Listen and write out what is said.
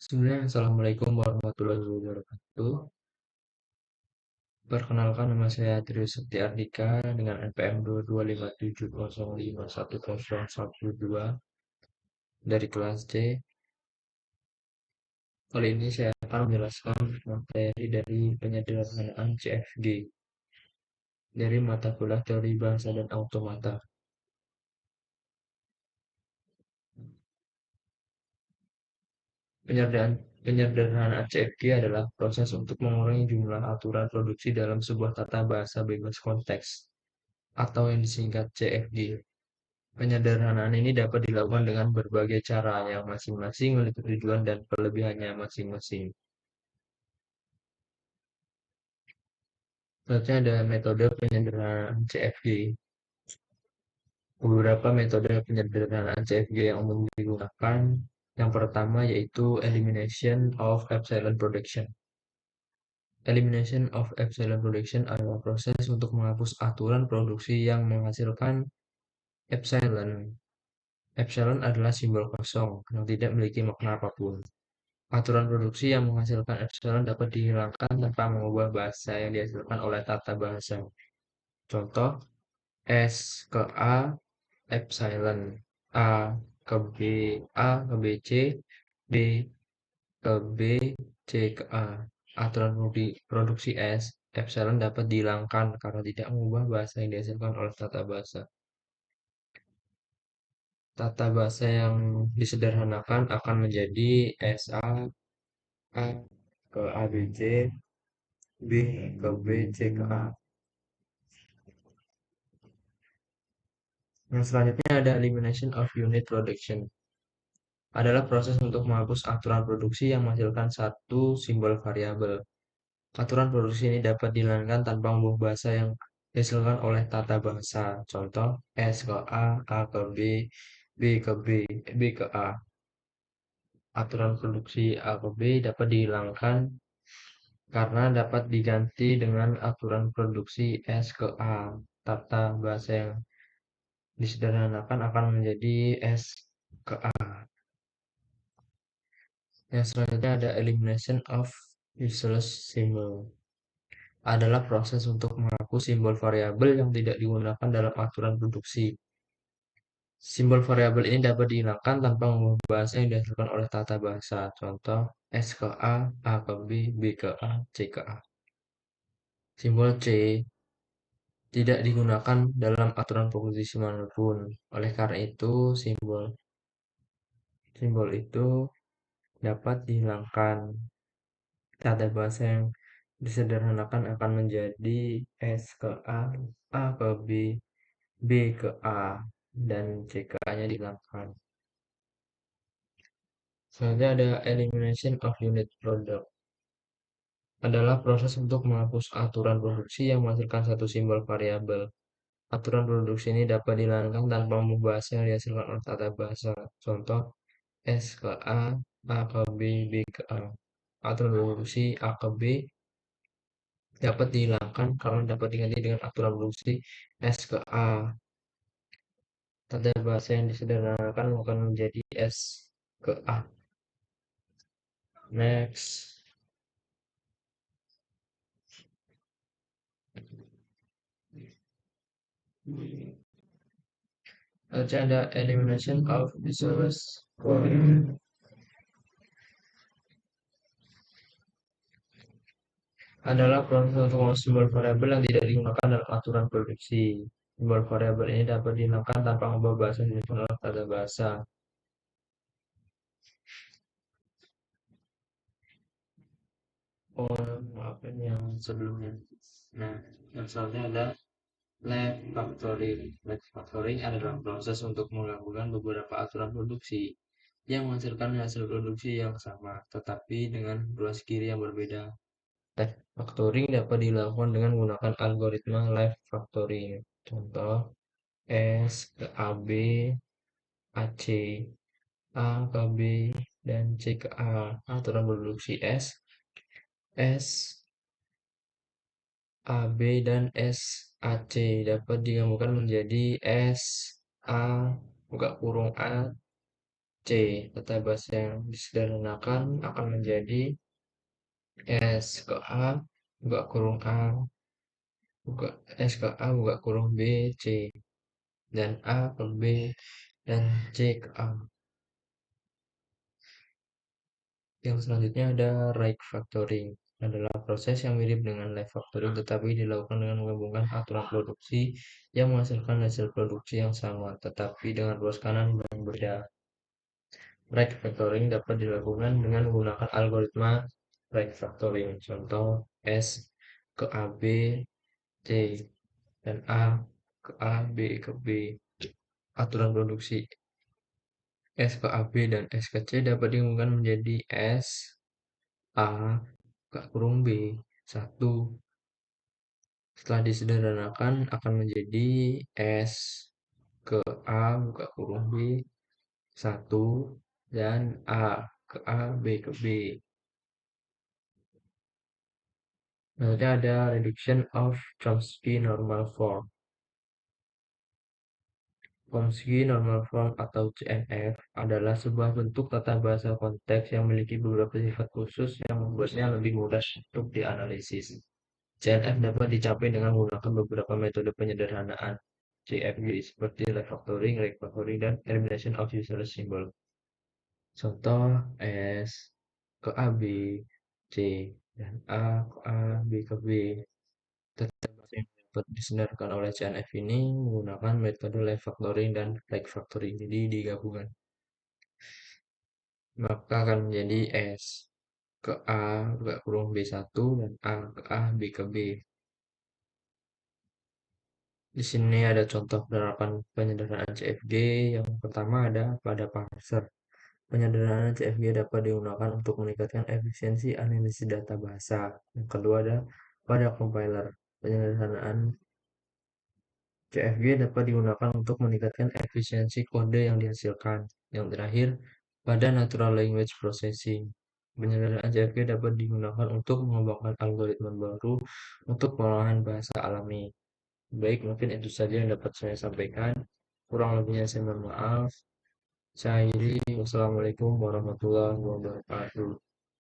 Sebenarnya Assalamualaikum warahmatullahi wabarakatuh. Perkenalkan nama saya Trius Sekti Ardika dengan NPM 22570510112 dari kelas C. Kali ini saya akan menjelaskan materi dari penyederhanaan CFG dari mata kuliah teori bahasa dan automata. Penyederhanaan CFG adalah proses untuk mengurangi jumlah aturan produksi dalam sebuah tata bahasa bebas konteks atau yang disingkat CFG. Penyederhanaan ini dapat dilakukan dengan berbagai cara yang masing-masing memiliki tujuan dan kelebihannya masing-masing. Selanjutnya ada metode penyederhanaan CFG. Beberapa metode penyederhanaan CFG yang umum digunakan. Yang pertama yaitu elimination of epsilon production. Elimination of epsilon production adalah proses untuk menghapus aturan produksi yang menghasilkan epsilon. Epsilon adalah simbol kosong yang tidak memiliki makna apapun. Aturan produksi yang menghasilkan epsilon dapat dihilangkan tanpa mengubah bahasa yang dihasilkan oleh tata bahasa. Contoh, S ke A, epsilon. A ke B, A ke B, C, B ke B, C ke A. Aturan produksi S, epsilon dapat dihilangkan karena tidak mengubah bahasa yang dihasilkan oleh tata bahasa. Tata bahasa yang disederhanakan akan menjadi SA, A ke ABC, B ke B, C ke A. Yang selanjutnya ada elimination of unit production. Adalah proses untuk menghapus aturan produksi yang menghasilkan satu simbol variabel. Aturan produksi ini dapat dihilangkan tanpa mengubah bahasa yang dihasilkan oleh tata bahasa. Contoh, S ke A ke B, B ke B, B ke A. Aturan produksi A ke B dapat dihilangkan karena dapat diganti dengan aturan produksi S ke A. Tata bahasa yang disederhanakan akan menjadi S ke A. Yang selanjutnya ada elimination of useless symbol. Adalah proses untuk menghapus simbol variabel yang tidak digunakan dalam aturan produksi. Simbol variabel ini dapat dihilangkan tanpa mengubah bahasa yang dihasilkan oleh tata bahasa. Contoh, S ke A ke B ke A, C ke A. Simbol C tidak digunakan dalam aturan produksi manapun. Oleh karena itu, simbol itu dapat dihilangkan. Tata bahasa yang disederhanakan akan menjadi S ke A ke B ke A, dan C ke A-nya dihilangkan. Selanjutnya ada elimination of unit product. Adalah proses untuk menghapus aturan produksi yang menghasilkan satu simbol variabel. Aturan produksi ini dapat dihilangkan tanpa mengubah bahasa yang dihasilkan oleh tata bahasa. Contoh, S ke A ke B ke A. Aturan produksi A ke B dapat dihilangkan karena dapat diganti dengan aturan produksi S ke A. Tata bahasa yang disederhanakan akan menjadi S ke A. Next. Ada elimination of useless adalah proses untuk mengubah simbol variabel yang tidak digunakan dalam aturan produksi. Simbol variabel ini dapat dihilangkan tanpa mengubah bahasa yang dihasilkan oleh tata bahasa. Maafin yang sebelumnya. Nah, yang selanjutnya ada left factoring. Left factoring adalah proses untuk menggabungkan beberapa aturan produksi yang menghasilkan hasil produksi yang sama, tetapi dengan ruas kiri yang berbeda. Left factoring dapat dilakukan dengan menggunakan algoritma left factoring. Contoh, S ke AB, AC, A ke B, dan C ke A. Aturan produksi S, AB, dan SAC dapat digabungkan menjadi S, A, buka kurung A, C. Tata bahasa yang disederhanakan akan menjadi S ke A, buka kurung A, buka S ke A, buka kurung B, C. Dan A ke B, dan C ke A. Yang selanjutnya ada right factoring. Adalah proses yang mirip dengan left factoring tetapi dilakukan dengan menggabungkan aturan produksi yang menghasilkan hasil produksi yang sama tetapi dengan ruas kanan yang berbeda. Right factoring dapat dilakukan dengan menggunakan algoritma right factoring. Contoh S ke AB, C, dan A ke A, B ke B. Aturan produksi S ke AB dan S ke C dapat digabungkan menjadi S A buka kurung B 1. Setelah disederhanakan akan menjadi S ke A buka kurung B 1 dan A ke A B ke B. Selanjutnya ada reduction of Chomsky normal form. Chomsky normal form atau CNF adalah sebuah bentuk tata bahasa konteks yang memiliki beberapa sifat khusus yang membuatnya lebih mudah untuk dianalisis. CNF dapat dicapai dengan menggunakan beberapa metode penyederhanaan CFG seperti refactoring, refactoring, dan elimination of useless symbol. Contoh S ke AB, C, dan A ke A, B ke B. Tata bahasa yang dapat disedarkan oleh CNF ini menggunakan metode refactoring dan refactoring, jadi digabungkan. Maka akan menjadi S ke A, ke kurung B1, dan A ke A, B ke B. Di sini ada contoh penerapan penyederhanaan CFG. Yang pertama ada pada parser. Penyederhanaan CFG dapat digunakan untuk meningkatkan efisiensi analisis data bahasa. Yang kedua ada pada compiler. Penyederhanaan CFG dapat digunakan untuk meningkatkan efisiensi kode yang dihasilkan. Yang terakhir, pada natural language processing. Penyederhanaan CFG dapat digunakan untuk mengembangkan algoritma baru untuk pengolahan bahasa alami. Baik, mungkin itu saja yang dapat saya sampaikan. Kurang lebihnya saya mohon maaf. Saya akhiri. Wassalamualaikum warahmatullahi wabarakatuh.